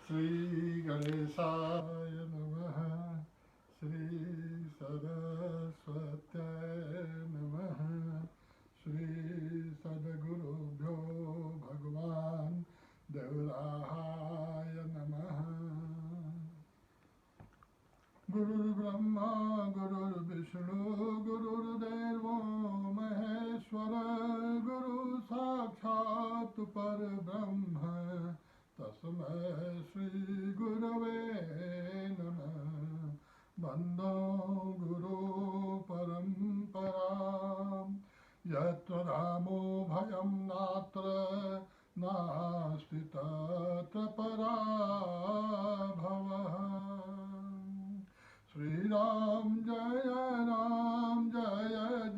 श्री गणेशाय नमः। श्री सरस्वत्यै नमः। श्री सद्गुरुभ्यो भगवान् देवराहाय नमः। गुरुर्ब्रह्मा गुरुर्विष्णु गुरुर्देवो महेश्वर गुरु साक्षात् परब्रह्म तस्मै श्री गुरवे नमः। वन्दो गुरु परम्पराम् यत्र रामो भयं नात्र नास्ति तत्र पराभवः। श्री राम जय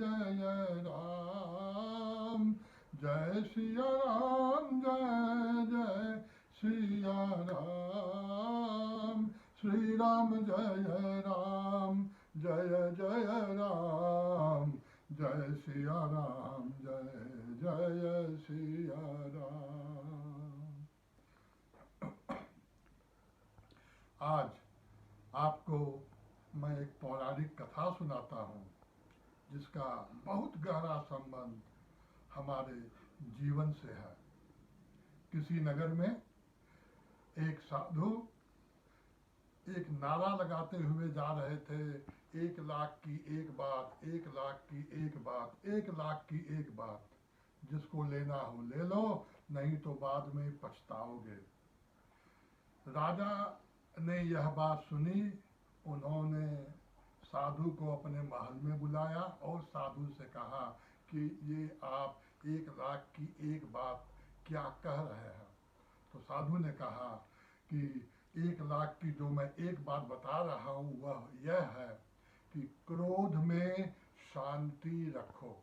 जय राम। जय सिया राम जय सिया राम। श्री राम जय राम जय राम। जय सिया राम जय सिया राम। आज आपको मैं एक पौराणिक कथा सुनाता हूँ जिसका बहुत गहरा संबंध हमारे जीवन से है। किसी नगर में एक साधु एक नारा लगाते हुए जा रहे थे, 1,00,000 की एक बात, 1,00,000 की एक बात, 1,00,000 की एक बात, जिसको लेना हो ले लो, नहीं तो बाद में पछताओगे। राजा ने यह बात सुनी। उन्होंने साधु को अपने महल में बुलाया और साधु से कहा कि ये आप 1,00,000 की एक बात क्या कह रहे हैं। तो साधु ने कहा कि 1,00,000 की जो मैं एक बात बता रहा हूँ वह यह है कि क्रोध में शांति रखो।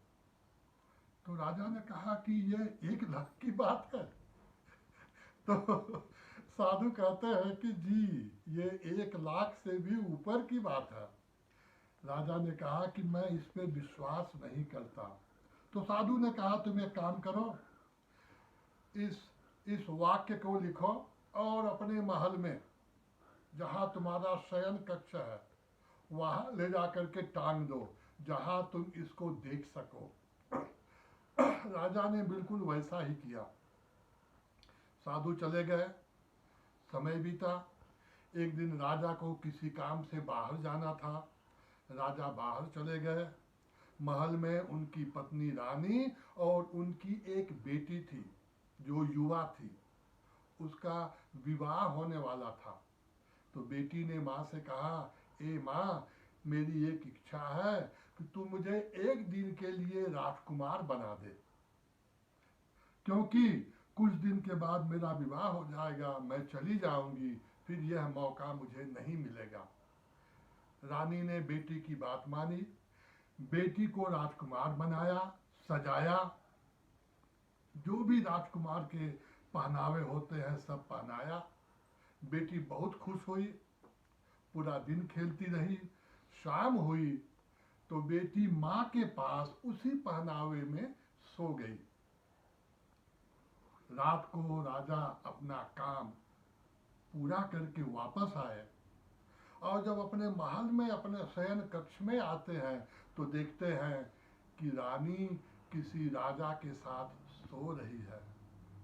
तो राजा ने कहा कि ये 1,00,000 की बात है। तो साधु कहते हैं कि जी ये 1,00,000 से भी ऊपर की बात है। राजा ने कहा कि मैं इस पे विश्वास नहीं करता। तो साधु ने कहा तुम एक काम करो, इस वाक्य को लिखो और अपने महल में जहाँ तुम्हारा शयन कक्ष है वहाँ ले जा करके टांग दो, जहाँ तुम इसको देख सको। राजा ने बिल्कुल वैसा ही किया। साधु चले गए। समय बीता। एक दिन राजा को किसी काम से बाहर जाना था। राजा बाहर चले गए। महल में उनकी पत्नी रानी और उनकी एक बेटी थी जो युवा थी। उसका विवाह होने वाला था। तो बेटी ने माँ से कहा, ए माँ, मेरी एक इच्छा है कि तू मुझे एक दिन के लिए राजकुमार बना दे, क्योंकि कुछ दिन के बाद मेरा विवाह हो जाएगा, मैं चली जाऊंगी, फिर यह मौका मुझे नहीं मिलेगा। रानी ने बेटी की बात मानी। बेटी को राजकुमार बनाया, सजाया, जो भी राजकुमार के पहनावे होते हैं सब पहनाया। बेटी बहुत खुश हुई, पूरा दिन खेलती रही। शाम हुई तो बेटी माँ के पास उसी पहनावे में सो गई। रात को राजा अपना काम पूरा करके वापस आए और जब अपने महल में अपने शयन कक्ष में आते हैं तो देखते हैं कि रानी किसी राजा के साथ सो रही है।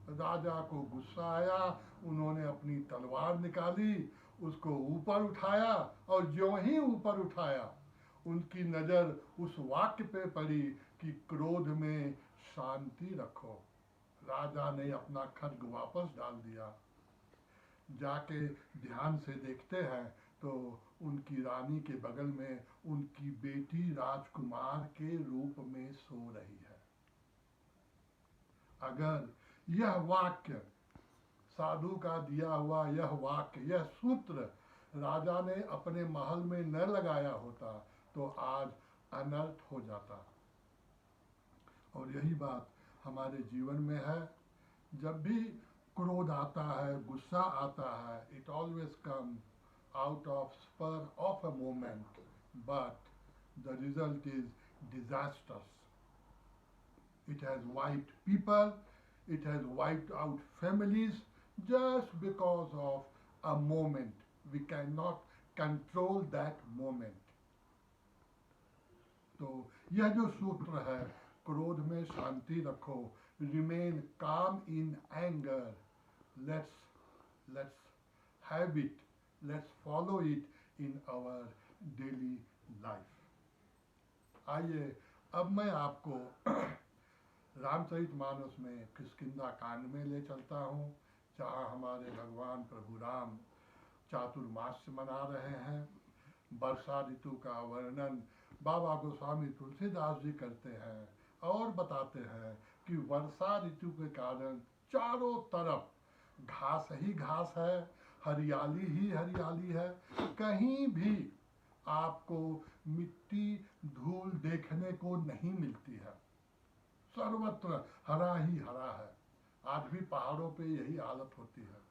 राजा को गुस्सा आया। उन्होंने अपनी तलवार निकाली, उसको ऊपर उठाया और ज्यों ही ऊपर उठाया उनकी नजर उस वाक्य पे पड़ी कि क्रोध में शांति रखो। राजा ने अपना खड्ग वापस डाल दिया। जाके ध्यान से देखते हैं तो उनकी रानी के बगल में उनकी बेटी राजकुमार के रूप में सो रही है। अगर यह वाक्य, साधु का दिया हुआ यह वाक्य, यह सूत्र राजा ने अपने महल में न लगाया होता तो आज अनर्थ हो जाता। और यही बात हमारे जीवन में है। जब भी क्रोध आता है, गुस्सा आता है, it always come out of spur of a moment, but the result is disasters. It has wiped people, it has wiped out families just because of a moment. We cannot control that moment. तो यह जो सूत्र है, क्रोध में शांति रखो, remain calm in anger. Let's have it, let's follow it in our daily life. आइए अब मैं आपको रामचरितमानस में किष्किंधा कांड में ले चलता हूँ, जहाँ हमारे भगवान प्रभु राम चातुर्मास्य मना रहे हैं। वर्षा ऋतु का वर्णन बाबा गोस्वामी तुलसीदास जी करते हैं और बताते हैं कि वर्षा ऋतु के कारण चारों तरफ घास ही घास है, हरियाली ही हरियाली है, कहीं भी आपको मिट्टी धूल देखने को नहीं मिलती है, सर्वत्र हरा ही हरा है। आज भी पहाड़ों पे यही हालत होती है।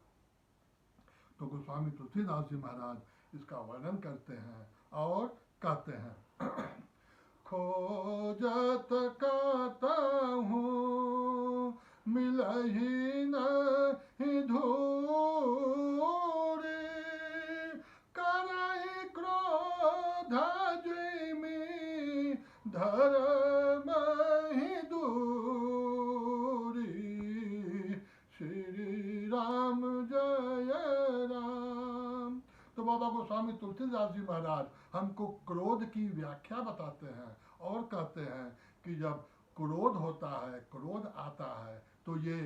तो गोस्वामी तुलसीदास जी महाराज इसका वर्णन करते हैं और कहते हैं खोजत कहता हूँ मिलहि नहीं धूरी, करहि क्रोध जिमि धर्म ही दूरी। श्री राम जय राम। तो बाबा गोस्वामी तुलसीदास जी महाराज हमको क्रोध की व्याख्या बताते हैं और कहते हैं कि जब क्रोध होता है, क्रोध आता है, तो ये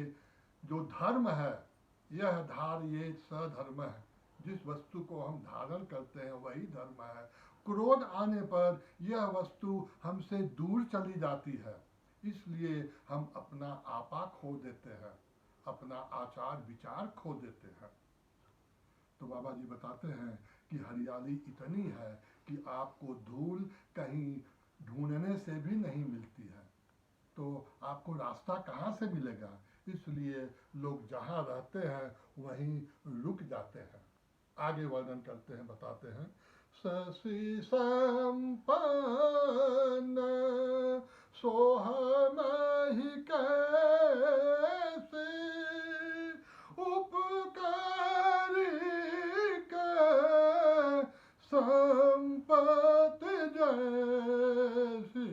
जो धर्म है, यह धार ये सधर्म है। जिस वस्तु को हम धारण करते हैं वही धर्म है। क्रोध आने पर यह वस्तु हमसे दूर चली जाती है, इसलिए हम अपना आपा खो देते हैं, अपना आचार विचार खो देते हैं। तो बाबा जी बताते हैं कि हरियाली इतनी है कि आपको धूल कहीं ढूंढने से भी नहीं मिलती है, तो आपको रास्ता कहाँ से मिलेगा? इसलिए लोग जहाँ रहते हैं वहीं रुक जाते हैं। आगे वर्णन करते हैं, बताते हैं शशि संपन्न सोहमहि कैसे, उपकारी के संपत्ति जैसी।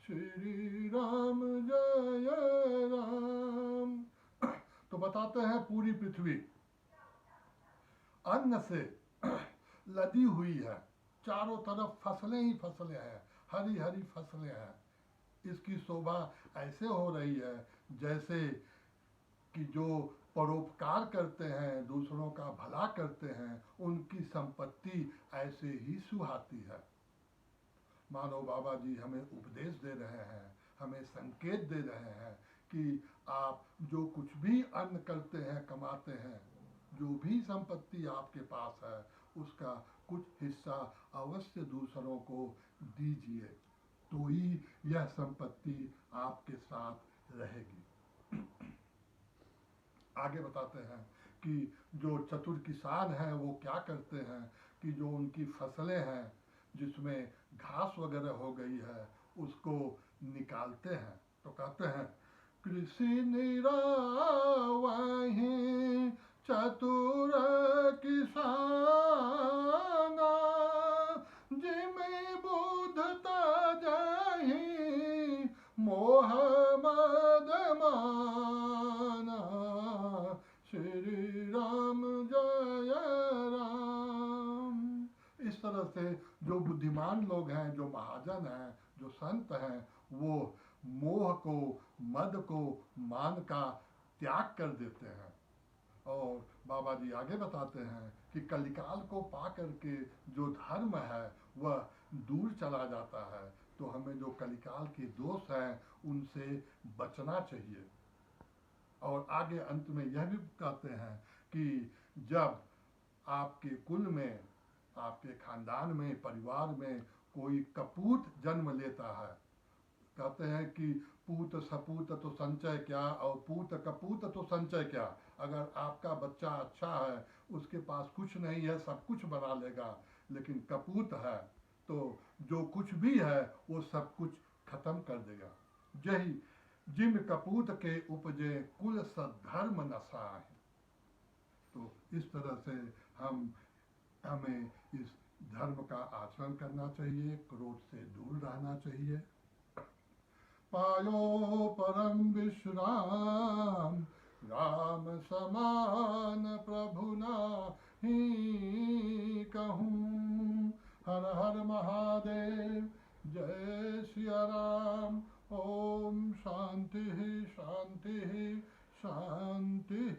श्री राम जय राम। तो बताते हैं पूरी पृथ्वी अन्न से लदी हुई है, चारों तरफ फसलें ही फसलें हैं, हरी हरी फसलें हैं। इसकी शोभा ऐसे हो रही है जैसे कि जो परोपकार करते हैं, दूसरों का भला करते हैं, उनकी संपत्ति ऐसे ही सुहाती है। मानो बाबा जी हमें उपदेश दे रहे हैं, हमें संकेत दे रहे हैं कि आप जो कुछ भी अन्न करते हैं, कमाते हैं, जो भी संपत्ति आपके पास है, उसका कुछ हिस्सा अवश्य दूसरों को दीजिए, तो ही यह संपत्ति आपके साथ रहेगी। आगे बताते हैं कि जो चतुर किसान हैं वो क्या करते हैं कि जो उनकी फसलें हैं जिसमें घास वगैरह हो गई है, उसको निकालते हैं। तो कहते हैं कृषि निरावहि चतुर किसान, जिमि बुद्धता जाहि मोह मद माना। श्री राम जय राम। इस तरह से जो बुद्धिमान लोग हैं, जो महाजन हैं, जो संत हैं, वो मोह को, मद को, मान का त्याग कर देते हैं। और बाबा जी आगे बताते हैं कि कलिकाल को पा करके जो धर्म है वह दूर चला जाता है, तो हमें जो कलिकाल के दोष हैं उनसे बचना चाहिए। और आगे अंत में यह भी कहते हैं कि जब आपके कुल में, आपके खानदान में, परिवार में कोई कपूत जन्म लेता है, कहते हैं कि पूत सपूत तो संचय क्या और पूत कपूत तो संचय क्या। अगर आपका बच्चा अच्छा है, उसके पास कुछ नहीं है, सब कुछ बना लेगा, लेकिन कपूत है तो जो कुछ भी है वो सब कुछ खत्म कर देगा। यही जिम कपूत के उपजे कुल सद्धर्म नसाहि। तो इस तरह से हमें इस धर्म का आचरण करना चाहिए, क्रोध से दूर रहना चाहिए। पायो परम विश्राम, राम समान प्रभु नाहीं कहूँ। हर हर महादेव, जय सिया राम। ओम शांति शांति शांति।